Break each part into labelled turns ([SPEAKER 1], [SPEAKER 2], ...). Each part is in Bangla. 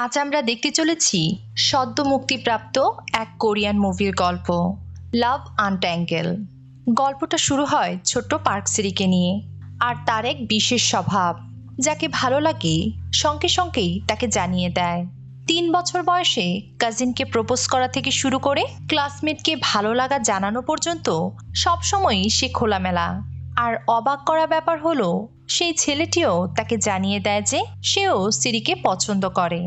[SPEAKER 1] আজ আমরা দেখতে চলেছি সদ্য মুক্তিপ্রাপ্ত এক কোরিয়ান মুভির গল্প, লাভ আনট্যাঙ্গেল। গল্পটা শুরু হয় ছোট্ট পার্ক সিরিকে নিয়ে, আর তার এক বিশেষ স্বভাব যাকে ভালো লাগে সঙ্গে সঙ্গেই তাকে জানিয়ে দেয়। 3 বছর বয়সে কাজিনকে প্রপোজ করা থেকে শুরু করে ক্লাসমেটকে ভালো লাগা জানানো পর্যন্ত সবসময়ই সে খোলামেলা। আর অবাক করা ব্যাপার হলো, সেই ছেলেটিও তাকে জানিয়ে দেয় যে সেও সিরিকে পছন্দ করে।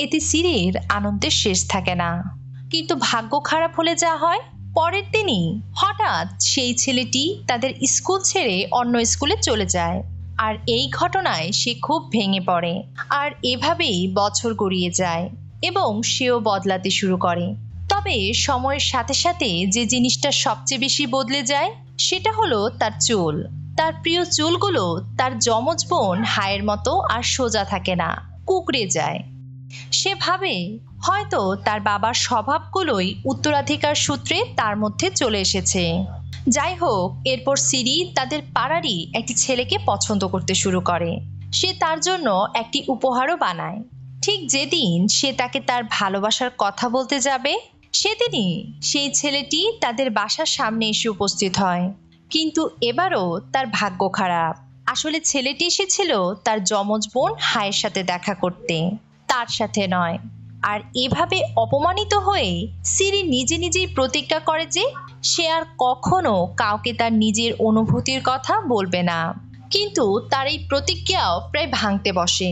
[SPEAKER 1] এতে সিরির আনন্দের শেষ থাকে না। কিন্তু ভাগ্য খারাপ হলে যা হয়, পরের দিনই হঠাৎ সেই ছেলেটি তাদের স্কুল ছেড়ে অন্য স্কুলে চলে যায়। আর এই ঘটনায় সে খুব ভেঙে পড়ে। আর এভাবেই বছর গড়িয়ে যায় এবং সেও বদলাতে শুরু করে। তবে সময়ের সাথে সাথে যে জিনিসটা সবচেয়ে বেশি বদলে যায় সেটা হলো তার চুল। তার প্রিয় চুলগুলো তার যমজ বোন হায়ের মতো আর সোজা থাকে না, কুঁকড়ে যায়। সে ভাবে হয়তো তার বাবার স্বভাবগুলোই উত্তরাধিকার সূত্রে তার মধ্যে চলে এসেছে। যাই হোক, এরপর সিরি তাদের পাড়ারই একটি ছেলেকে পছন্দ করতে শুরু করে। সে তার জন্য একটি উপহারও বানায়। ঠিক যেদিন সে তাকে তার ভালোবাসার কথা বলতে যাবে, সেদিনই সেই ছেলেটি তাদের বাসার সামনে এসে উপস্থিত হয়। কিন্তু এবারও তার ভাগ্য খারাপ। আসলে ছেলেটি এসেছিল তার যমজ বোন হায়ের সাথে দেখা করতে, তার সাথে নয়। আর এভাবে অপমানিত হয়ে সিরি নিজে নিজেই প্রতিজ্ঞা করে যে সে আর কখনো কাউকে তার নিজের অনুভূতির কথা বলবে না। কিন্তু তার এই প্রতিজ্ঞাও প্রায় ভাঙতে বসে,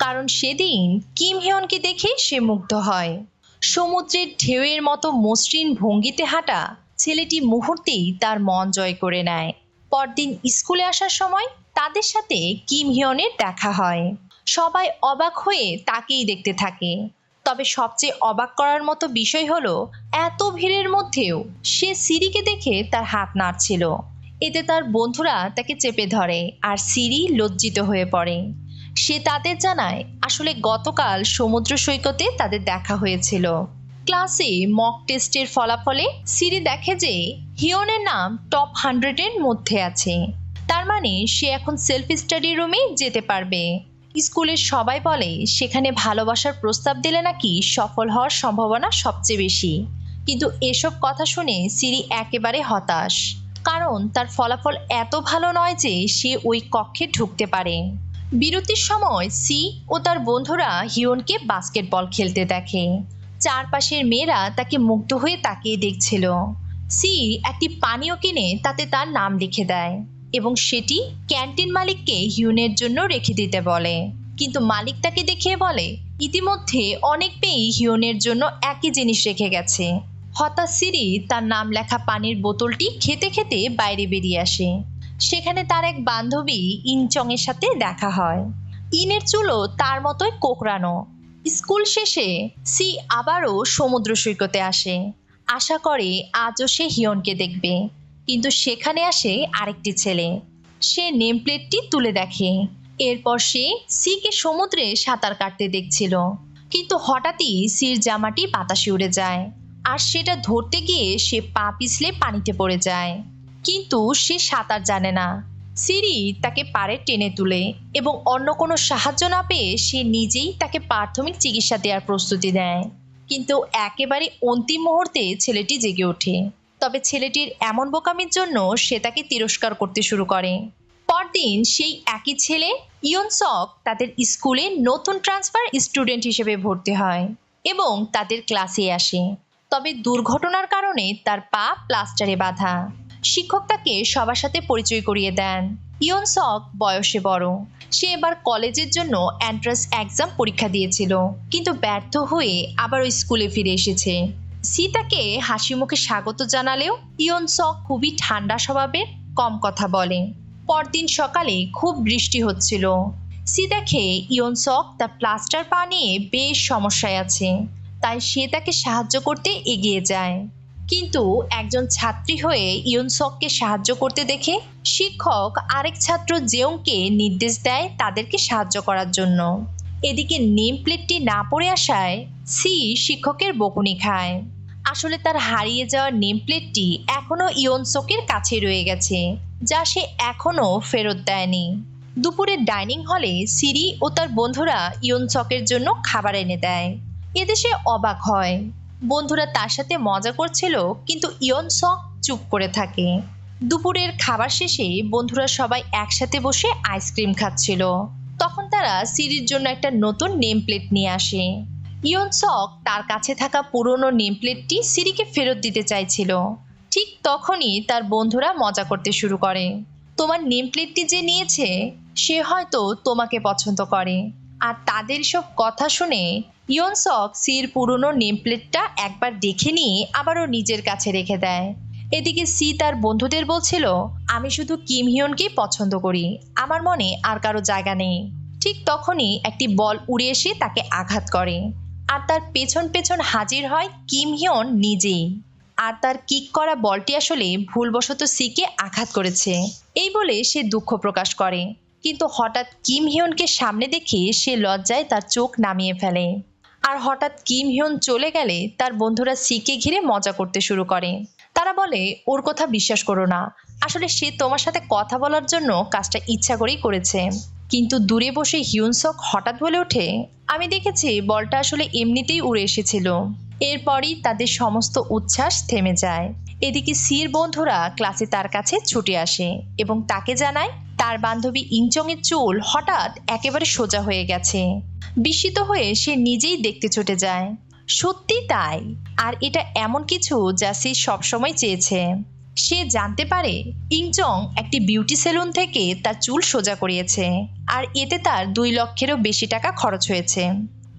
[SPEAKER 1] কারণ সেদিন কিম হিয়নকে দেখে সে মুগ্ধ হয়। সমুদ্রের ঢেউয়ের মতো মসৃণ ভঙ্গিতে হাঁটা ছেলেটি মুহূর্তেই তার মন জয় করে নেয়। পরদিন স্কুলে আসার সময় তাদের সাথে কিম হিয়নের দেখা হয়। সবাই অবাক হয়ে তাকেই দেখতে থাকে। তবে সবচেয়ে অবাক করার মতো বিষয় হলো, এত ভিড়ের মধ্যেও সে সিরিকে দেখে তার হাত নাড়ছিল। এতে তার বন্ধুরা তাকে চেপে ধরে আর সিরি লজ্জিত হয়ে পড়ে। সে তাদের জানায় আসলে গতকাল সমুদ্র সৈকতে তাদের দেখা হয়েছিল। ক্লাসে মক টেস্টের ফলাফলে সিরি দেখে যে হিয়নের নাম টপ 100-এর মধ্যে আছে। তার মানে সে এখন সেলফ স্টাডি রুমে যেতে পারবে। স্কুলের সবাই বলে সেখানে ভালোবাসার প্রস্তাব দিলে নাকি সফল হওয়ার সম্ভাবনা সবচেয়ে বেশি। কিন্তু এসব কথা শুনে সিরি একেবারে হতাশ, কারণ তার ফলাফল এত ভালো নয় যে সে ওই কক্ষে ঢুকতে পারে। বিরতির সময় সি ও তার বন্ধুরা হিয়নকে বাস্কেটবল খেলতে দেখে। চারপাশের মেয়েরা তাকে মুগ্ধ হয়ে তাকিয়ে দেখছিল। সি একটি পানীয় কিনে তাতে তার নাম লিখে দেয় এবং সেটি ক্যান্টিন মালিককে হিউনের জন্য রেখে দিতে বলে। কিন্তু মালিক তাকে দেখিয়ে বলে ইতিমধ্যে অনেক মেয়েই হিউনের জন্য একই জিনিস রেখে গেছে। হতাশ সিরি তার নাম লেখা পানির বোতলটি খেতে খেতে বাইরে বেরিয়ে আসে। সেখানে তার এক বান্ধবী ইনচং এর সাথে দেখা হয়। ইনের চুলও তার মতোই কোঁকড়ানো। স্কুল শেষে সি আবারও সমুদ্র সৈকতে আসে, আশা করে আজও সে হিয়নকে দেখবে। কিন্তু সেখানে আসে আরেকটি ছেলে। সে নেম প্লেটটি তুলে দেখে। এরপর সে সিকে সমুদ্রে সাঁতার কাটতে দেখছিল। কিন্তু হঠাৎই সির জামাটি বাতাসে উড়ে যায়, আর সেটা ধরতে গিয়ে সে পা পিছলে পানিতে পড়ে যায়। কিন্তু সে সাঁতার জানে না। সিরি তাকে পাড়ে টেনে তুলে এবং অন্য কোনো সাহায্য না পেয়ে সে নিজেই তাকে প্রাথমিক চিকিৎসা দেওয়ার প্রস্তুতি নেয়। কিন্তু একেবারে অন্তিম মুহূর্তে ছেলেটি জেগে ওঠে। তবে ছেলেটির এমন বোকামির জন্য সে তাকে তিরস্কার করতে শুরু করে। পরদিন সেই একই ছেলে ইয়ন সক তাদের স্কুলে নতুন ট্রান্সফার স্টুডেন্ট হিসেবে ভর্তি হয় এবং তাদের ক্লাসে আসে। তবে দুর্ঘটনার কারণে তার পা প্লাস্টারে বাঁধা। শিক্ষক তাকে সবার সাথে পরিচয় করিয়ে দেন। ইয়ন সক বয়সে বড়। সে এবার কলেজের জন্য এন্ট্রান্স এক্সাম পরীক্ষা দিয়েছিল, কিন্তু ব্যর্থ হয়ে আবার ওই স্কুলে ফিরে এসেছে। সি তাকে হাসি মুখে স্বাগত জানালেও ইয়ন সক খুবই ঠান্ডা স্বভাবের, কম কথা বলে। পরদিন সকালে খুব বৃষ্টি হচ্ছিল। সি দেখে ইয়ন সক তার প্লাস্টার পা নিয়ে বেশ সমস্যায় আছে, তাই সে তাকে সাহায্য করতে এগিয়ে যায়। কিন্তু একজন ছাত্রী হয়ে ইয়ন সককে সাহায্য করতে দেখে শিক্ষক আরেক ছাত্র জেউংকে নির্দেশ দেয় তাদেরকে সাহায্য করার জন্য। এদিকে নেম প্লেটটি না পড়ে আসায় সি শিক্ষকের বকুনি খায়। আসলে তার হারিয়ে যাওয়া নেম প্লেটটি এখনো ইয়ন সকের কাছে রয়ে গেছে, যা সে এখনো ফেরত দেয়নি। দুপুরের ডাইনিং হলে সিরি ও তার বন্ধুরা ইয়নসকের জন্য খাবার এনে দেয়। এদেশে অবাক হয়, বন্ধুরা তার সাথে মজা করছিল কিন্তু ইয়নসক চুপ করে থাকে। দুপুরের খাবার শেষে বন্ধুরা সবাই একসাথে বসে আইসক্রিম খাচ্ছিল। তখন তারা সিরির জন্য একটা নতুন নেম প্লেট নিয়ে আসে। ইয়নসক তার কাছে থাকা পুরনো নেম প্লেটটি সিরিকে ফেরত দিতে চাইছিল। ঠিক তখনই তার বন্ধুরা মজা করতে শুরু করে, তোমার নেম প্লেটটি যে নিয়েছে সে হয়তো তোমাকে পছন্দ করে। আর তাদের সব কথা শুনে ইয়নসক সির পুরনো নেম প্লেটটা একবার দেখে নিয়ে আবারও নিজের কাছে রেখে দেয়। এদিকে সি তার বন্ধুদের বলছিল, আমি শুধু কিম হিয়নকেই পছন্দ করি, আমার মনে আর কারো জায়গা নেই। ঠিক তখনই একটি বল উড়ে এসে তাকে আঘাত করে, আর তার পেছন পেছন হাজির হয় কিম হিয়ন নিজেই। আর তার কিক করা বলটি আসলে ভুলবশত সিকে আঘাত করেছে এই বলে সে দুঃখ প্রকাশ করে। কিন্তু হঠাৎ কিম হিয়নকে সামনে দেখে সে লজ্জায় তার চোখ নামিয়ে ফেলে। আর হঠাৎ কিম হিয়ন চলে গেলে তার বন্ধুরা সিকে ঘিরে মজা করতে শুরু করে। তারা বলে, ওর কথা বিশ্বাস করো না, আসলে সে তোমার সাথে কথা বলার জন্য কাজটা ইচ্ছা করেই করেছে। কিন্তু দূরে বসে হিউনসক হঠাৎ বলে ওঠে, আমি দেখেছি বলটা আসলে এমনিতেই উড়ে এসেছিল। এরপরই তাদের সমস্ত উচ্ছ্বাস থেমে যায়। এদিকে সির বন্ধুরা ক্লাসে তার কাছে ছুটে আসে এবং তাকে জানায় তার বান্ধবী ইংচং এর চুল হঠাৎ একেবারে সোজা হয়ে গেছে। বিস্মিত হয়ে সে নিজেই দেখতে ছুটে যায়। সত্যি তাই, আর এটা এমন কিছু যা সে সবসময় চেয়েছে। সে জানতে পারে ইংচং একটি বিউটি সেলুন থেকে তার চুল সোজা করিয়েছে, আর এতে তার 2 লক্ষেরও বেশি টাকা খরচ হয়েছে।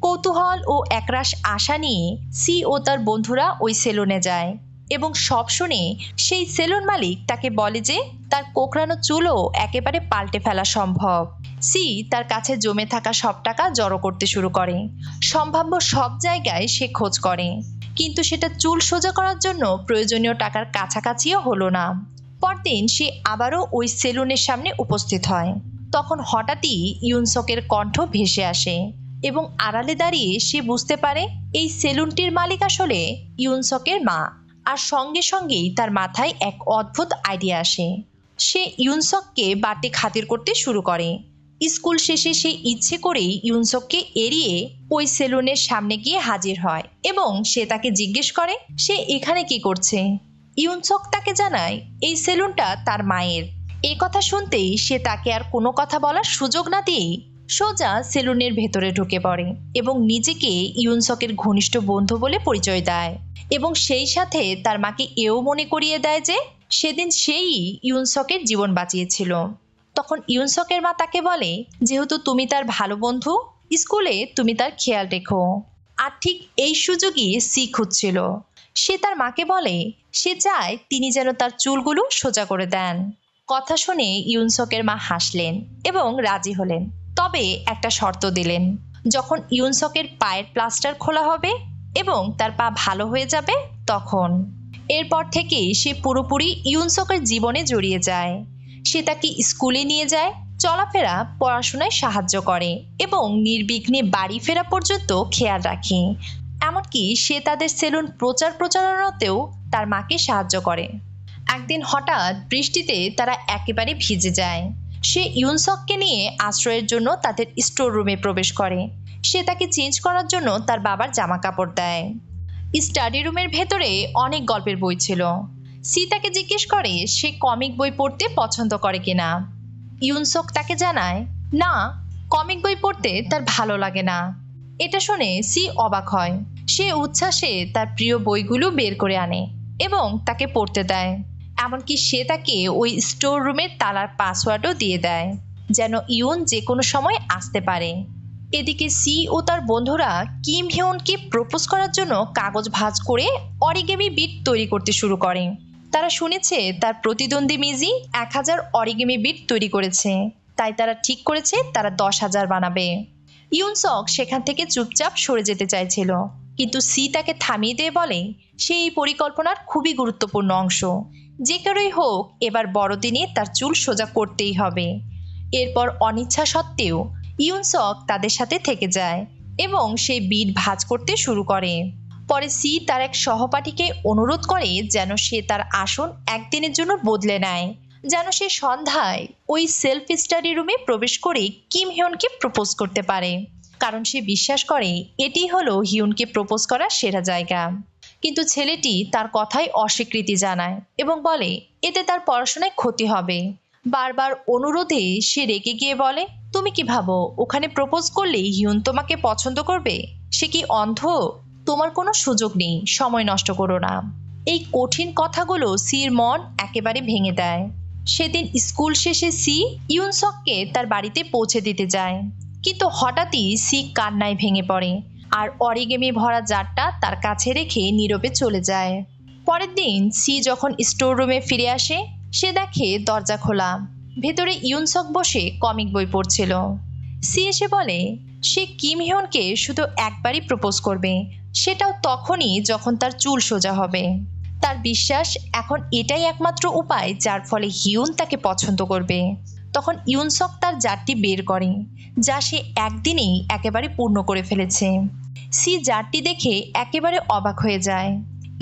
[SPEAKER 1] কৌতূহল ও একরাশ আশা নিয়ে সি ও তার বন্ধুরা ওই সেলুনে যায় এবং সব শুনে সেই সেলুন মালিক তাকে বলে যে তার কোঁকড়ানো চুলও একেবারে পাল্টে ফেলা সম্ভব। সি তার কাছে জমে থাকা সব টাকা জড়ো করতে শুরু করে। সম্ভাব্য সব জায়গায় সে খোঁজ করে, কিন্তু সেটা চুল সোজা করার জন্য প্রয়োজনীয় টাকার কাছাকাছিও হলো না। পরদিন সে আবারও ওই সেলুনের সামনে উপস্থিত হয়। তখন হঠাৎই ইউনসকের কণ্ঠ ভেসে আসে এবং আড়ালে দাঁড়িয়ে সে বুঝতে পারে এই সেলুনটির মালিক আসলে ইউনসকের মা। আর সঙ্গে সঙ্গেই তার মাথায় এক অদ্ভুত আইডিয়া আসে। সে ইউনসককে বাড়তি খাতির করতে শুরু করে। স্কুল শেষে সে ইচ্ছে করেই ইউনসককে এড়িয়ে ওই সেলুনের সামনে গিয়ে হাজির হয় এবং সে তাকে জিজ্ঞেস করে সে এখানে কি করছে। ইউনসক তাকে জানায় এই সেলুনটা তার মায়ের। এই কথা শুনতেই সে তাকে আর কোনো কথা বলার সুযোগ না দিয়েই সোজা সেলুনের ভেতরে ঢুকে পড়ে এবং নিজেকে ইউনসকের ঘনিষ্ঠ বন্ধু বলে পরিচয় দেয় এবং সেই সাথে তার মাকে এও মনে করিয়ে দেয় যে সেদিন সেই ইউনসকের জীবন বাঁচিয়েছিল। তখন ইউনসকের মা তাকে বলে, যেহেতু তুমি তার ভালো বন্ধু, স্কুলে তুমি তার খেয়াল রেখো। আর ঠিক এই সুযোগই সি খুঁজছিল। সে তার মাকে বলে সে চায় তিনি যেন তার চুলগুলো সোজা করে দেন। কথা শুনে ইউনসকের মা হাসলেন এবং রাজি হলেন, তবে একটা শর্ত দিলেন, যখন ইউনসকের পায়ের প্লাস্টার খোলা হবে এবং তার পা ভালো হয়ে যাবে তখন। এরপর থেকে সে পুরোপুরি ইউনসকের জীবনে জড়িয়ে যায়। সে তাকে স্কুলে নিয়ে যায়, চলাফেরা, পড়াশোনায় সাহায্য করে এবং নির্বিঘ্নে বাড়ি ফেরা পর্যন্ত খেয়াল রাখে। এমনকি সে তাদের সেলুন প্রচারণাতেও তার মাকে সাহায্য করে। একদিন হঠাৎ বৃষ্টিতে তারা একেবারে ভিজে যায়। সে ইউনসককে নিয়ে আশ্রয়ের জন্য তাদের স্টোর রুমে প্রবেশ করে। সে তাকে চেঞ্জ করার জন্য তার বাবার জামা কাপড় দেয়। স্টাডি রুমের ভেতরে অনেক গল্পের বই ছিল। সি তাকে জিজ্ঞেস করে সে কমিক বই পড়তে পছন্দ করে কিনা। ইউনসক তাকে জানায় না, কমিক বই পড়তে তার ভালো লাগে না। এটা শুনে সি অবাক হয়। সে উচ্ছ্বাসে তার প্রিয় বইগুলো বের করে আনে এবং তাকে পড়তে দেয়। এমনকি সে তাকে ওই স্টোর রুমের তালার পাসওয়ার্ডও দিয়ে দেয়, যেন ইউন যে কোনো সময় আসতে পারে। এদিকে সি ও তার বন্ধুরা কিম হিয়নকে প্রপোজ করার জন্য কাগজ ভাঁজ করে অরিগেমি বিট তৈরি করতে শুরু করে। তারা শুনেছে তার প্রতিদ্বন্দ্বী মিজি 1000 অরিগেমি বিট তৈরি করেছে, তাই তারা ঠিক করেছে তারা 10,000 বানাবে। ইউনসক সেখান থেকে চুপচাপ সরে যেতে চাইছিল, কিন্তু সি তাকে থামিয়ে দিয়ে বলে সে এই পরিকল্পনার খুবই গুরুত্বপূর্ণ অংশ। যে কারোই হোক এবার বড়দিনে তার চুল সোজা করতেই হবে। এরপর অনিচ্ছা সত্ত্বেও ইউনসক তাদের সাথে থেকে যায় এবং সেই বিট ভাঁজ করতে শুরু করে। পরে সি তার এক সহপাঠীকে অনুরোধ করে যেন সে তার আসন একদিনের জন্য বদলে নেয়, যেন সে সন্ধ্যায় ওই সেলফ স্টাডি রুমে প্রবেশ করে কিম হিয়নকে প্রপোজ করতে পারে, কারণ সে বিশ্বাস করে এটি হলো হিয়নকে প্রপোজ করার সেরা জায়গা। কিন্তু ছেলেটি তার কথায় অস্বীকৃতি জানায় এবং বলে এতে তার পড়াশোনায় ক্ষতি হবে। বারবার অনুরোধে সে রেগে গিয়ে বলে, তুমি কি ভাবো ওখানে প্রপোজ করলে হিয়ন তোমাকে পছন্দ করবে? সে কি অন্ধ? তোমার কোনো সুযোগ নেই, সময় নষ্ট করো না। এই কঠিন কথাগুলো সির মন একেবারে ভেঙে দেয়। সেদিন স্কুল শেষে সি ইউনসককে তার বাড়িতে পৌঁছে দিতে যায়, কিন্তু হঠাৎই সি কান্নায় ভেঙে পড়ে আর অরিগেমি ভরা জারটা তার কাছে রেখে নীরবে চলে যায়। পরের দিন সি যখন স্টোর রুমে ফিরে আসে, সে দেখে দরজা খোলা। ভেতরে ইউনসক বসে কমিক বই পড়ছিল। সি এসে বলে সে কিম হিয়নকে শুধু একবারই প্রপোজ করবে, সেটাও তখনই যখন তার চুল সোজা হবে। তার বিশ্বাস এখন এটাই একমাত্র উপায় যার ফলে হিয়ন তাকে পছন্দ করবে। তখন ইউনসক তার জারটি বের করে, যা সে একদিনেই একেবারে পূর্ণ করে ফেলেছে। সি জারটি দেখে একেবারে অবাক হয়ে যায়।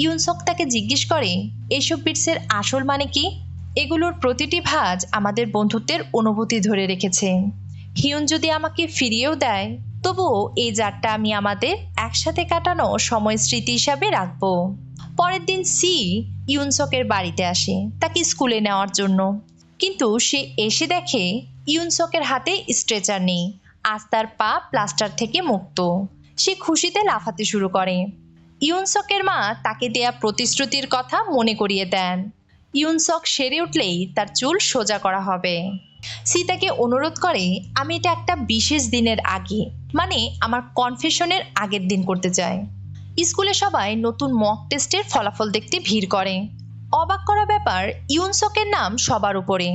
[SPEAKER 1] ইউনসক তাকে জিজ্ঞেস করে, এসব বিটসের আসল মানে কি? এগুলোর প্রতিটি ভাঁজ আমাদের বন্ধুত্বের অনুভূতি ধরে রেখেছে। হিয়ন যদি আমাকে ফিরিয়েও দেয়, তবুও এই জারটা আমি আমাদের একসাথে কাটানো সময় স্মৃতি হিসাবে রাখবো। পরের দিন সি ইউনসকের বাড়িতে আসে তাকে স্কুলে নেওয়ার জন্য, কিন্তু সে এসে দেখে ইউনসকের হাতে স্ট্রেচার নেই, আজ তার পা প্লাস্টার থেকে মুক্ত। সে খুশিতে লাফাতে শুরু করে। ইউনসকের মা তাকে দেয়া প্রতিশ্রুতির কথা মনে করিয়ে দেন। ইউনসক সেরে উঠলেই তার চুল সোজা করা হবে। সি তাকে অনুরোধ করে, আমি এটা একটা বিশেষ দিনের আগে, মানে আমার কনফেশনের আগের দিন করতে চাই। স্কুলে সবাই নতুন মক টেস্টের ফলাফল দেখতে ভিড় করে। অবাক করা ব্যাপার, ইউনসকের নাম সবার উপরে।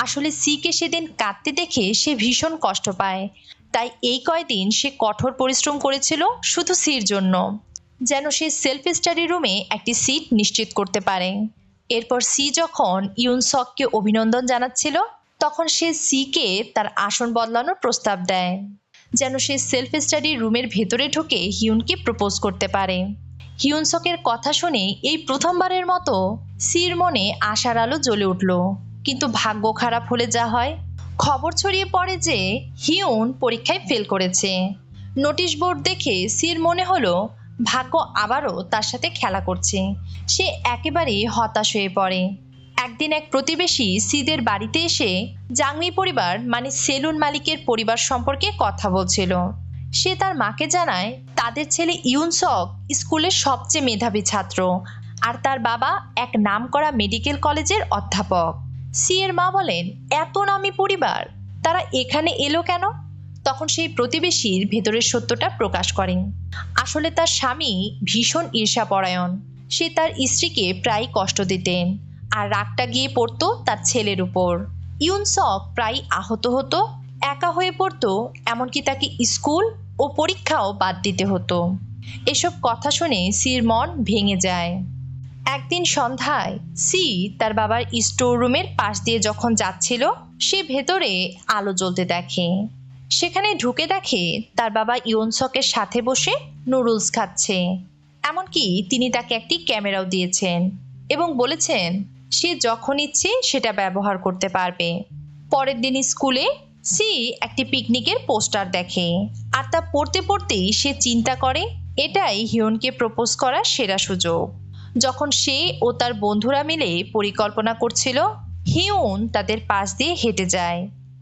[SPEAKER 1] আসলে সিকে সেদিন কাঁদতে দেখে সে ভীষণ কষ্ট পায়, তাই এই কয়দিন সে কঠোর পরিশ্রম করেছিল শুধু সির জন্য, যেন সে সেলফ স্টাডি রুমে একটি সিট নিশ্চিত করতে পারে। এরপর সি যখন ইউনসককে অভিনন্দন জানাচ্ছিল, তখন সে সিকে তার আসন বদলানোর প্রস্তাব দেয়, যেন সে সেলফ স্টাডি রুমের ভেতরে ঢুকে হিউনকে প্রপোজ করতে পারে। হিউনসকের কথা শুনে এই প্রথমবারের মতো সির মনে আশার আলো জ্বলে উঠল। কিন্তু ভাগ্য খারাপ হলে যা হয়, খবর ছড়িয়ে পড়ে যে হিউন পরীক্ষায় ফেল করেছে। নোটিশ বোর্ড দেখে সির মনে হলো ভাগ্য আবারও তার সাথে খেলা করছে। সে একেবারেই হতাশ হয়ে পড়ে। একদিন এক প্রতিবেশী সিদের বাড়িতে এসে জাংমি পরিবার মানে সেলুন মালিকের পরিবার সম্পর্কে কথা বলছিল। সে তার মাকে জানায় তাদের ছেলে ইউনসক স্কুলের সবচেয়ে মেধাবী ছাত্র, আর তার বাবা এক নামকরা মেডিকেল কলেজের অধ্যাপক। সি এর মা বলেন, এত নামী পরিবার, তারা এখানে এলো কেন? তখন সেই প্রতিবেশীর ভেতরের সত্যটা প্রকাশ করেন। আসলে তার স্বামী ভীষণ ঈর্ষাপরায়ণ। সে তার স্ত্রীকে প্রায় কষ্ট দিতেন, আর রাগটা গিয়ে পড়তো তার ছেলের উপর। ইউনসক প্রায় আহত হতো, একা হয়ে পড়তো, এমনকি তাকে স্কুল ও পরীক্ষাও বাদ দিতে হতো। এসব কথা শুনে সির মন ভেঙে যায়। একদিন সন্ধ্যায় সি তার বাবার স্টোর রুমের পাশ দিয়ে যখন যাচ্ছিল, সে ভেতরে আলো জ্বলতে দেখে। সেখানে ঢুকে দেখে তার বাবা ইউনসকের সাথে বসে নুডলস খাচ্ছে। এমনকি তিনি তাকে একটি ক্যামেরাও দিয়েছেন এবং বলেছেন সে যখন ইচ্ছে সেটা ব্যবহার করতে পারবে। পরের দিন স্কুলে সি একটি পিকনিকের পোস্টার দেখে, আর তা পড়তে পড়তেই সে চিন্তা করে এটাই হিয়নকে প্রপোজ করার সেরা সুযোগ। যখন সে ও তার বন্ধুরা মিলে পরিকল্পনা করছিল, হিয়ন তাদের পাশ দিয়ে হেঁটে যায়,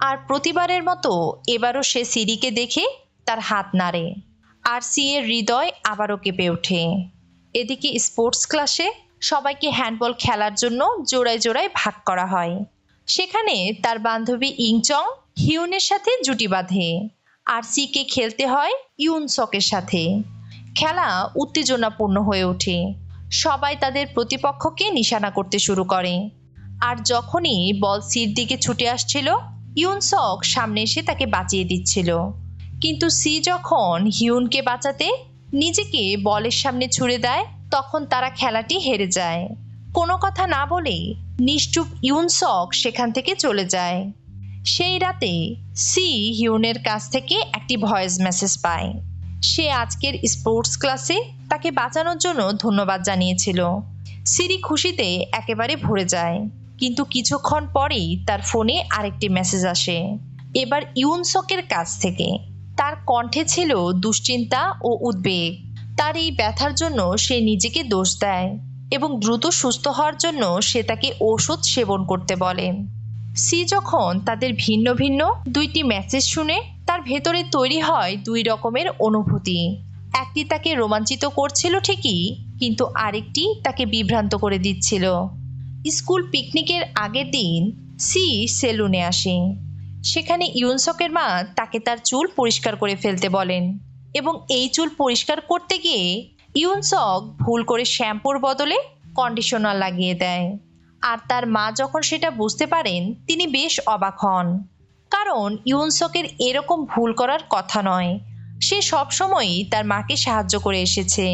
[SPEAKER 1] আর প্রতিবারের মতো এবারও সে সিরিকে দেখে তার হাত নাড়ে, আর সি এর হৃদয় আবারও কেঁপে ওঠে। এদিকে স্পোর্টস ক্লাসে সবাইকে হ্যান্ডবল খেলার জন্য জোড়ায় জোড়ায় ভাগ করা হয়। সেখানে তার বান্ধবী ইংচং হিউনের সাথে জুটি বাঁধে, আর সিকে খেলতে হয় ইউনসকের সাথে। খেলা উত্তেজনাপূর্ণ হয়ে ওঠে। সবাই তাদের প্রতিপক্ষকে নিশানা করতে শুরু করে, আর যখনই বল সির দিকে ছুটে আসছিল, ইউনসক সামনে এসে তাকে বাঁচিয়ে দিচ্ছিল। কিন্তু সি যখন হিউনকে বাঁচাতে নিজেকে বলের সামনে ছুড়ে দেয়, তখন তারা খেলাটি হেরে যায়। কোনো কথা না বলেই নিশ্চুপ ইউনসক সেখান থেকে চলে যায়। সেই রাতে সি হিউনের কাছ থেকে একটি ভয়েস মেসেজ পায়। সে আজকের স্পোর্টস ক্লাসে তাকে বাঁচানোর জন্য ধন্যবাদ জানিয়েছিল। সিরি খুশিতে একেবারে ভরে যায়, কিন্তু কিছুক্ষণ পরেই তার ফোনে আরেকটি মেসেজ আসে, এবার ইউনসকের কাছ থেকে। তার কণ্ঠে ছিল দুশ্চিন্তা ও উদ্বেগ। তার এই ব্যথার জন্য সে নিজেকে দোষ দেয় এবং দ্রুত সুস্থ হওয়ার জন্য সে তাকে ঔষধ সেবন করতে বলে। সি যখন তাদের ভিন্ন ভিন্ন দুইটি মেসেজ শুনে তার ভেতরে তৈরি হয় দুই রকমের অনুভূতি। একটি তাকে রোমাঞ্চিত করছিল ঠিকই, কিন্তু আরেকটি তাকে বিভ্রান্ত করে দিচ্ছিল। স্কুল পিকনিকের আগের দিন সি সেলুনে আসে। সেখানে ইউনসকের মা তাকে তার চুল পরিষ্কার করে ফেলতে বলেন এবং এই চুল পরিষ্কার করতে গিয়ে ইউনসক ভুল করে শ্যাম্পুর বদলে কন্ডিশনার লাগিয়ে দেয়। আর তার মা যখন সেটা বুঝতে পারেন তিনি বেশ অবাক হন, কারণ ইউনসকের এরকম ভুল করার কথা নয়। সে সবসময়ই তার মাকে সাহায্য করে এসেছে।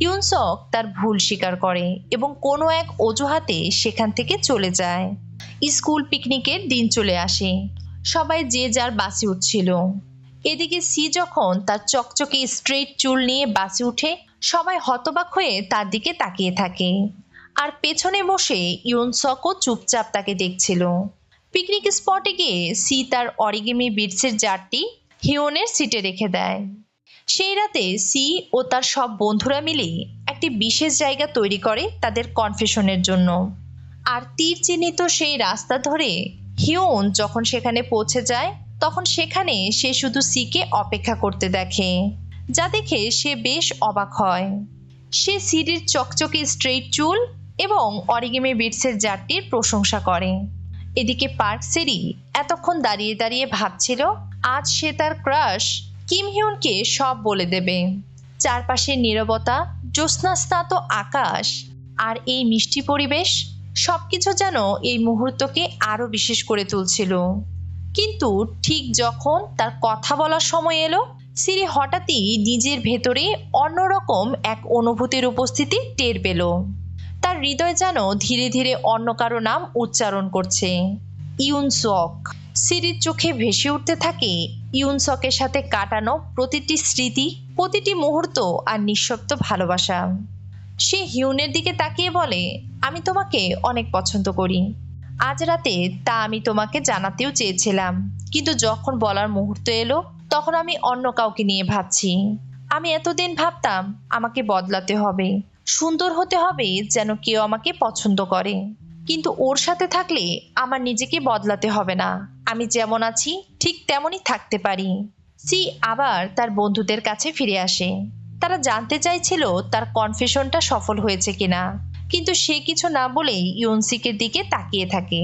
[SPEAKER 1] ইউনসক তার ভুল স্বীকার করে এবং কোনো এক অজুহাতে সেখান থেকে চলে যায়। স্কুল পিকনিকের দিন চলে আসে। সবাই যে যার বাসে উঠছিল। এদিকে সি যখন তার চকচকে স্ট্রেট চুল নিয়ে বাসে উঠে, সবাই হতবাক হয়ে তার দিকে তাকিয়ে থাকে। আর পেছনে বসে ইউনসকও চুপচাপ তাকে দেখছিল। পিকনিক স্পটে গিয়ে সি তার অরিগেমি বিটসের জারটি হিওনের সিটে রেখে দেয়। সেই রাতে সি ও তার সব বন্ধুরা মিলে একটি বিশেষ জায়গা তৈরি করে তাদের কনফেশনের জন্য। আর তীর চিহ্নিত সেই রাস্তা ধরে হিউন যখন সেখানে পৌঁছে যায়, তখন সেখানে সে শুধু সিকে অপেক্ষা করতে দেখে, যা দেখে সে বেশ অবাক হয়। সে সিরির চকচকে স্ট্রেইট চুল এবং অরিগেমি বিটসের জারটির প্রশংসা করে। এদিকে পার্ক সেরি এতক্ষণ দাঁড়িয়ে দাঁড়িয়ে ভাবছিল আজ সে তার ক্রাশ কিম হিউনকে সব বলে দেবে। চারপাশে নীরবতা, জ্যোৎস্নাস্নাত আকাশ আর এই মিষ্টি পরিবেশ সবকিছু যেন এই মুহূর্তকে আরো বিশেষ করে তুলছিল। কিন্তু ঠিক যখন তার কথা বলার সময় এলো, সিরি হঠাৎই নিজের ভেতরে অন্যরকম এক অনুভূতির উপস্থিতি টের পেল। তার হৃদয় যেন ধীরে ধীরে অন্য কারো নাম উচ্চারণ করছে, ইউনসক। সিরির চোখে ভেসে উঠতে থাকে ইউনসকের সাথে কাটানো প্রতিটি স্মৃতি, প্রতিটি মুহূর্ত আর নিঃশব্দ ভালোবাসা। সে হিউনের দিকে তাকিয়ে বলে, আমি তোমাকে অনেক পছন্দ করি। আজ রাতে তা আমি তোমাকে জানাতেও চেয়েছিলাম, কিন্তু যখন বলার মুহূর্ত এলো তখন আমি অন্য কাউকে নিয়ে ভাবছি। আমি এতদিন ভাবতাম আমাকে বদলাতে হবে, সুন্দর হতে হবে যেন কেউ আমাকে পছন্দ করে, কিন্তু ওর সাথে থাকলে আমার নিজেকে বদলাতে হবে না, আমি যেমন আছি ঠিক তেমনই থাকতে পারি। সি আবার তার বন্ধুদের কাছে ফিরে আসে। তারা জানতে চাইছিল তার কনফেশনটা সফল হয়েছে কিনা, কিন্তু সে কিছু না বলেই ইউনসিকের দিকে তাকিয়ে থাকে।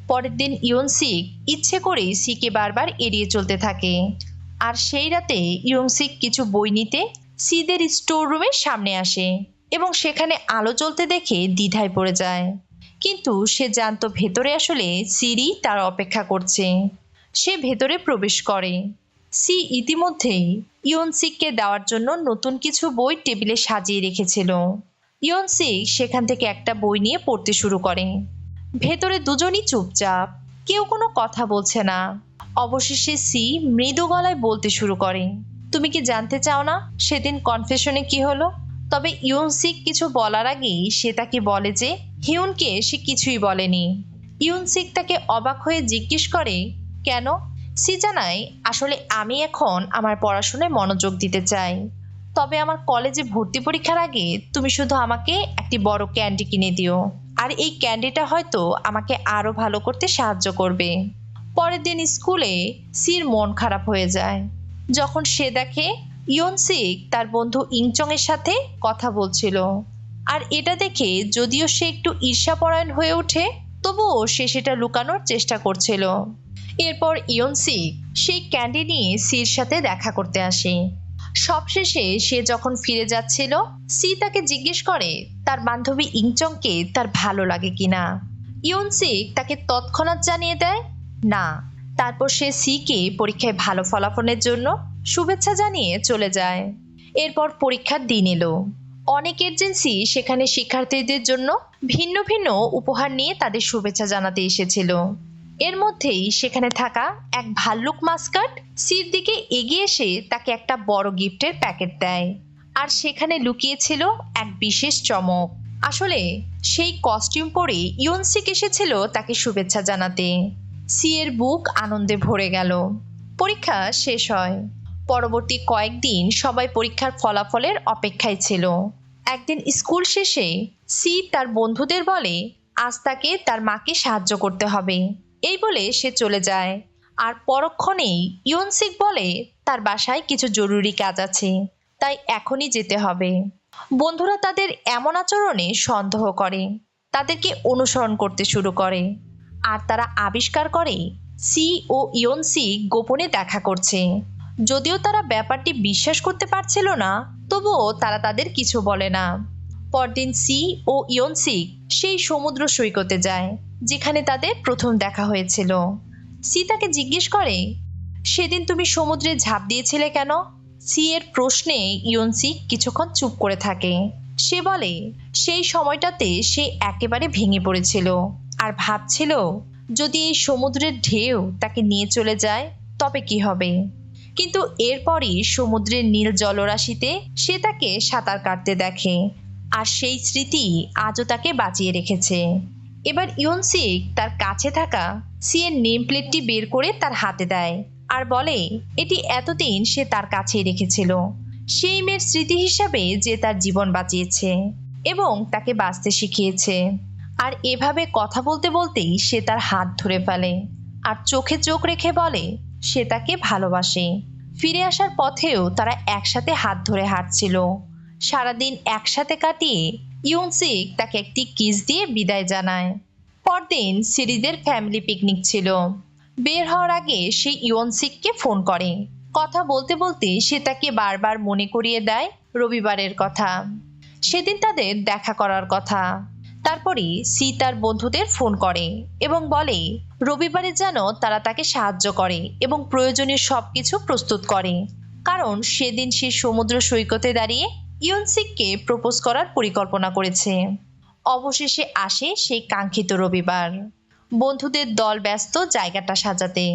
[SPEAKER 1] পরের দিন ইউনসিক ইচ্ছে করেই সিকে বারবার এড়িয়ে চলতে থাকে। আর সেই রাতে ইউনসিক কিছু বই নিতে সিদের স্টোর রুমের সামনে আসে এবং সেখানে আলো জ্বলতে দেখে দ্বিধায় পড়ে যায়। কিন্তু সে জানতো ভেতরে আসলে সিরি তার অপেক্ষা করছে। সে ভেতরে প্রবেশ করে। সি ইতিমধ্যেই ইয়নসিককে দেওয়ার জন্য নতুন কিছু বই টেবিলে সাজিয়ে রেখেছিল। ইয়নসিক সেখান থেকে একটা বই নিয়ে পড়তে শুরু করে। ভেতরে দুজনই চুপচাপ, কেউ কোনো কথা বলছে না। অবশেষে সি মৃদু গলায় বলতে শুরু করে, তুমি কি জানতে চাও না সেদিন কনফেশনে কি হলো? তবে ইয়নসিক কিছু বলার আগেই সে তাকে বলে যে হিউনকে সে কিছুই বলেনি। ইয়নসিক তাকে অবাক হয়ে জিজ্ঞেস করে, কেন? সি জানায়, আসলে আমি এখন আমার পড়াশোনায় মনোযোগ দিতে চাই। তবে আমার কলেজে ভর্তি পরীক্ষার আগে তুমি শুধু আমাকে একটি বড় ক্যান্ডি কিনে দিও, আর এই ক্যান্ডিটা হয়তো আমাকে আরো ভালো করতে সাহায্য করবে। পরের দিন স্কুলে সির মন খারাপ হয়ে যায় যখন সে দেখে ইয়নসিক তার বন্ধু ইংচং এর সাথে কথা বলছিল। আর এটা দেখে যদিও সে একটু ঈর্ষাপরায়ণ হয়ে ওঠে, তবুও সে সেটা লুকানোর চেষ্টা করছিল। এরপর ইয়নসিক সেই ক্যান্ডি নিয়ে সির সাথে দেখা করতে আসে। সবশেষে সে যখন ফিরে যাচ্ছিল, সি তাকে জিজ্ঞেস করে তার বান্ধবী ইংচংকে তার ভালো লাগে কিনা। ইয়নসিক তাকে তৎক্ষণাৎ জানিয়ে দেয় না। তারপর সে সিকে পরীক্ষায় ভালো ফলাফলের জন্য শুভেচ্ছা জানিয়ে চলে যায়। এরপর পরীক্ষার দিন এলো। অনেক এজেন্সি সেখানে শিক্ষার্থীদের জন্য ভিন্ন ভিন্ন উপহার নিয়ে তাদের শুভেচ্ছা জানাতে এসেছিল। এর মধ্যেই সেখানে থাকা এক ভাল্লুক মাস্কাট সির দিকে এগিয়ে এসে তাকে একটা বড় গিফটের প্যাকেট দেয়। আর সেখানে লুকিয়ে ছিল এক বিশেষ চমক। আসলে সেই কস্টিউম পরে ইয়নসিক এসেছিল তাকে শুভেচ্ছা জানাতে। সি এর বুক আনন্দে ভরে গেল। পরীক্ষা শেষ হয়। পরবর্তী কয়েকদিন সবাই পরীক্ষার ফলাফলের অপেক্ষায় ছিল। একদিন স্কুল শেষে সি তার বন্ধুদের বলে আজ তাকে তার মাকে সাহায্য করতে হবে। এই বলে সে চলে যায়। আর পরক্ষণেই ইয়নসিক বলে তার বাসায় কিছু জরুরি কাজ আছে, তাই এখনই যেতে হবে। বন্ধুরা তাদের এমন আচরণে সন্দেহ করে, তাদেরকে অনুসরণ করতে শুরু করে। আর তারা আবিষ্কার করে সি ও ইয়নসি গোপনে দেখা করছে। যদিও তারা ব্যাপারটি বিশ্বাস করতে পারছিল না, তবুও তারা তাদের কিছু বলে না। পরদিন সি ও ইয়নসি সেই সমুদ্র সৈকতে যায় যেখানে তাদের প্রথম দেখা হয়েছিল। সি তাকে জিজ্ঞেস করে, সেদিন তুমি সমুদ্রে ঝাঁপ দিয়েছিলে কেন? সি এর প্রশ্নে ইয়নসি কিছুক্ষণ চুপ করে থাকে। সে বলে সেই সময়টাতে সে একেবারে ভেঙে পড়েছিল আর ভাবছিল যদি এই সমুদ্রের ঢেউ তাকে নিয়ে চলে যায় তবে কি হবে। কিন্তু এরপরই সমুদ্রের নীল জলরাশিতে সে তাকে সাঁতার কাটতে দেখে, আর সেই স্মৃতি আজও তাকে বাঁচিয়ে রেখেছে। এবার ইয়নসিক তার কাছে থাকা সি এর নেম প্লেটটি বের করে তার হাতে দেয় আর বলে এটি এতদিন সে তার কাছেই রেখেছিল, সেই মেয়ের স্মৃতি হিসাবে যে তার জীবন বাঁচিয়েছে এবং তাকে বাঁচতে শিখিয়েছে। আর এভাবে কথা বলতে বলতেই সে তার হাত ধরে ফেলে আর চোখে চোখ রেখে বলে সে তাকে ভালোবাসে। ফিরে আসার পথেও তারা একসাথে হাত ধরে হাঁটছিল। সারাদিন একসাথে কাটিয়ে ইয়নসিক তাকে একটি কিস দিয়ে বিদায় জানায়। পরদিন সিরিজের ফ্যামিলি পিকনিক ছিল। বের হওয়ার আগে সে ইয়নসিককে ফোন করে। কথা বলতে বলতে সে তাকে বারবার মনে করিয়ে দেয় রবিবারের কথা, সেদিন তাদের দেখা করার কথা। তারপরে সি তার বন্ধুদের ফোন করে এবং বলে রবিবারে যেন তারা তাকে সাহায্য করে এবং প্রয়োজনীয় সবকিছু প্রস্তুত করে, কারণ সেদিন সে সমুদ্র সৈকতে দাঁড়িয়ে ইয়নসিককে প্রপোজ করার পরিকল্পনা করেছে। অবশেষে আসে সেই কাঙ্ক্ষিত রবিবার। বন্ধুদের দল ব্যস্ত জায়গাটা সাজাতে।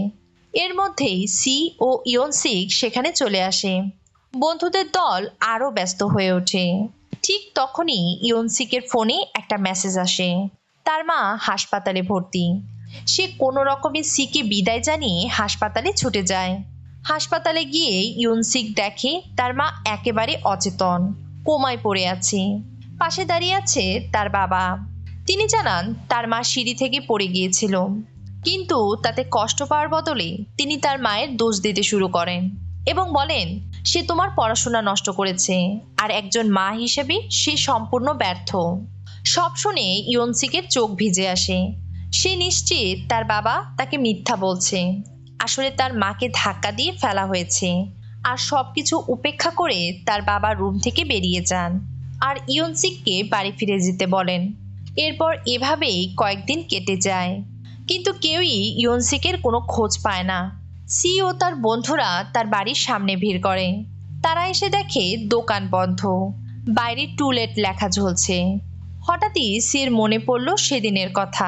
[SPEAKER 1] এর মধ্যেই সি ও ইয়নসিক সেখানে চলে আসে। বন্ধুদের দল আরও ব্যস্ত হয়ে ওঠে। ঠিক তখনই ইয়নসিকের ফোনে একটা মেসেজ আসে, তার মা হাসপাতালে ভর্তি। সে কোনো রকমে সিকে বিদায় জানিয়ে হাসপাতালে ছুটে যায়। হাসপাতালে গিয়ে ইয়নসিক দেখে তার মা একেবারে অচেতন, কোমায় পড়ে আছে। পাশে দাঁড়িয়ে আছে তার বাবা। তিনি জানান তার মা সিঁড়ি থেকে পড়ে গিয়েছিল, কিন্তু তাতে কষ্ট পাওয়ার বদলে তিনি তার মায়ের দোষ দিতে শুরু করেন এবং বলেন সে তোমার পড়াশোনা নষ্ট করেছে আর একজন মা হিসেবে সে সম্পূর্ণ ব্যর্থ। সব শুনে ইয়নসিকের চোখ ভিজে আসে। সে নিশ্চিত তার বাবা তাকে মিথ্যা বলছে। আসলে তার মাকে ধাক্কা দিয়ে ফেলা হয়েছে। আর সবকিছু উপেক্ষা করে তার বাবা রুম থেকে বেরিয়ে যান আর ইয়নসিককে বাড়ি ফিরে যেতে বলেন। এরপর এভাবেই কয়েকদিন কেটে যায়, কিন্তু কেউই ইয়নসিকের কোনো খোঁজ পায় না। সি ও তার বন্ধুরা তার বাড়ির সামনে ভিড় করে। তারা এসে দেখে দোকান বন্ধ, বাইরে টু লেট লেখা ঝুলছে। হঠাৎই সির মনে পড়ল সেদিনের কথা।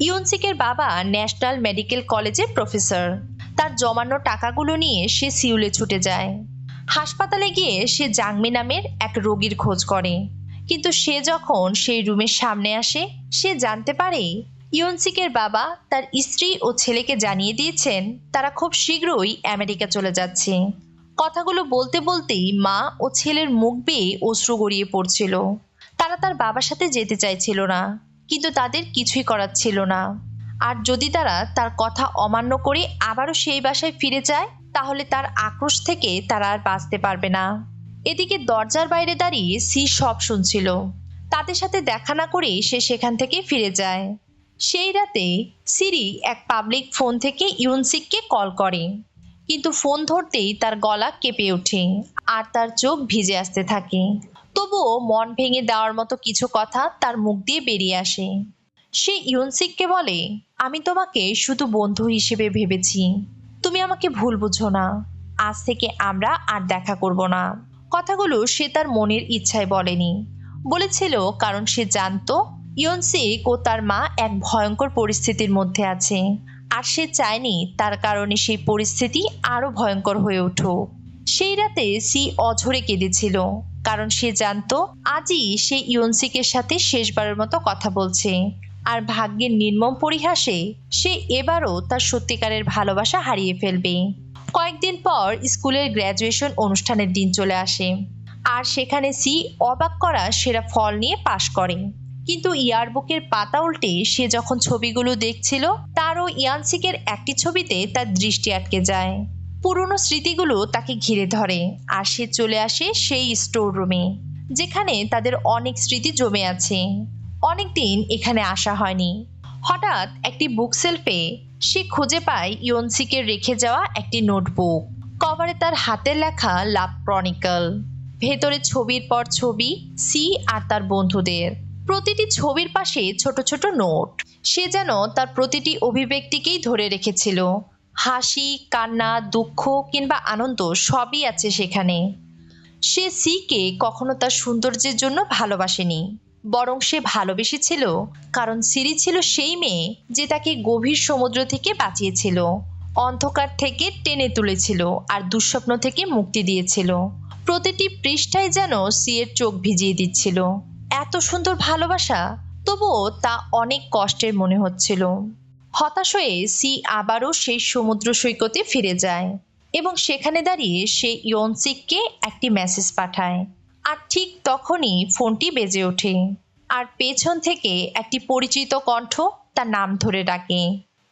[SPEAKER 1] ইয়নসিকের বাবা ন্যাশনাল মেডিকেল কলেজের প্রফেসর। তার জমানো টাকাগুলো নিয়ে সে সিউলে ছুটে যায়। হাসপাতালে গিয়ে সে জাংমি নামের এক রোগীর খোঁজ করে, কিন্তু সে যখন সেই রুমের সামনে আসে সে জানতে পারে ইয়নসিকের বাবা তার স্ত্রী ও ছেলেকে জানিয়ে দিয়েছেন তারা খুব শীঘ্রই আমেরিকা চলে যাচ্ছে। কথাগুলো বলতে বলতেই মা ও ছেলের মুখ বেয়ে অশ্রু গড়িয়ে পড়ছিল। তারা তার বাবার সাথে যেতে চাইছিল না, কিন্তু তাদের কিছুই করার ছিল না। আর যদি তারা তার কথা অমান্য করে আবারও সেই বাসায় ফিরে যায় তাহলে তার আক্রোশ থেকে তারা আর বাঁচতে পারবে না। এদিকে দরজার বাইরে দাঁড়িয়ে সি সব শুনছিল। তাদের সাথে দেখা না করে সে সেখান থেকে ফিরে যায়। সেই রাতে সিরি এক পাবলিক ফোন থেকে ইয়নসিককে কল করে, কিন্তু ফোন ধরতেই তার গলা কেঁপে ওঠে আর তার চোখ ভিজে আসতে থাকে। তবুও মন ভেঙে দেওয়ার মতো কিছু কথা তার মুখ দিয়ে বেরিয়ে আসে। সে ইয়নসিককে বলে, আমি তোমাকে শুধু বন্ধু হিসেবে ভেবেছি, তুমি আমাকে ভুল বুঝো না। আজ থেকে আমরা আর দেখা করব না। কথাগুলো সে তার মনের ইচ্ছায় বলেনি, বলেছিল কারণ সে জানতো ইয়নসিক ও তার মা এক ভয়ঙ্কর পরিস্থিতির মধ্যে আছে, আর সে চায়নি তার কারণে সেই পরিস্থিতি আরো ভয়ঙ্কর হয়ে উঠুক। সেই রাতে সি অঝরে কেঁদেছিল, কারণ সে জানতো আজই সে ইয়নসিকের সাথে শেষবারের মতো কথা বলছে। আর ভাগ্যের নির্মম পরিহাসে সে এবারও তার সত্যিকারের ভালোবাসা হারিয়ে ফেলবে। কয়েকদিন পর স্কুলের গ্র্যাজুয়েশন অনুষ্ঠানের দিন চলে আসে, আর সেখানে সি অবাক করা সেরা ফল নিয়ে পাশ করে। কিন্তু ইয়ারবুকের পাতা উল্টে সে যখন ছবিগুলো দেখছিল, তারও ইয়ানসিকের একটি ছবিতে তার দৃষ্টি আটকে যায়। পুরনো স্মৃতিগুলো তাকে ঘিরে ধরে, আর সে চলে আসে সেই স্টোর রুমে যেখানে তাদের অনেক স্মৃতি জমে আছে। অনেকদিন এখানে আসা হয়নি। হঠাৎ একটি বুক সেলফে সে খুঁজে পায় ইয়নসিকের রেখে যাওয়া একটি নোটবুক। কভারে তার হাতের লেখা লাভ ক্রনিকল, ভেতরে ছবির পর ছবি সি আর তার বন্ধুদের। প্রতিটি ছবির পাশে ছোট ছোট নোট। সে যেন তার প্রতিটি অভিব্যক্তিকেই ধরে রেখেছিল। হাসি, কান্না, দুঃখ কিংবা আনন্দ সবই আছে সেখানে। সে সিকে কখনো তার সৌন্দর্যের জন্য ভালোবাসেনি, বরং সে ভালোবেসেছিল কারণ সিরি ছিল সেই মেয়ে যে তাকে গভীর সমুদ্র থেকে বাঁচিয়েছিল, অন্ধকার থেকে টেনে তুলেছিল আর দুঃস্বপ্ন থেকে মুক্তি দিয়েছিল। প্রতিটি পৃষ্ঠায় যেন সি এর চোখ ভিজিয়ে দিচ্ছিল। এত সুন্দর ভালোবাসা, তবুও তা অনেক কষ্টের মনে হচ্ছিল। হতাশ হয়ে সি আবারও সেই সমুদ্র সৈকতে ফিরে যায় এবং সেখানে দাঁড়িয়ে সে ইয়নসিককে একটি মেসেজ পাঠায়। আর ঠিক তখনই ফোনটি বেজে ওঠে, আর পেছন থেকে একটি পরিচিত কণ্ঠ তার নাম ধরে ডাকে।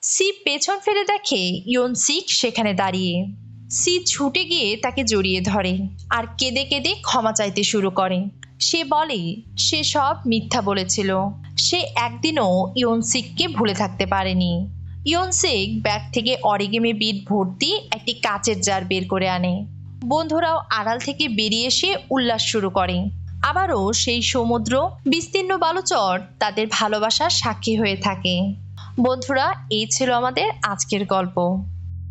[SPEAKER 1] সি পেছন ফিরে দেখে ইয়নসিক সেখানে দাঁড়িয়ে। সি ছুটে গিয়ে তাকে জড়িয়ে ধরে আর কেঁদে কেঁদে ক্ষমা চাইতে শুরু করে। সে বলে সে সব মিথ্যা বলেছিল, সে একদিনও ইয়নসিককে ভুলে থাকতে পারেনি। ইয়নসিক ব্যাগ থেকে অরিগেমি বিট ভর্তি একটি কাচের জার বের করে আনে। বন্ধুরাও আড়াল থেকে বেরিয়ে এসে উল্লাস শুরু করে। আবারও সেই সমুদ্র, বিস্তীর্ণ বালুচর তাদের ভালোবাসার সাক্ষী হয়ে থাকে। বন্ধুরা, এই ছিল আমাদের আজকের গল্প।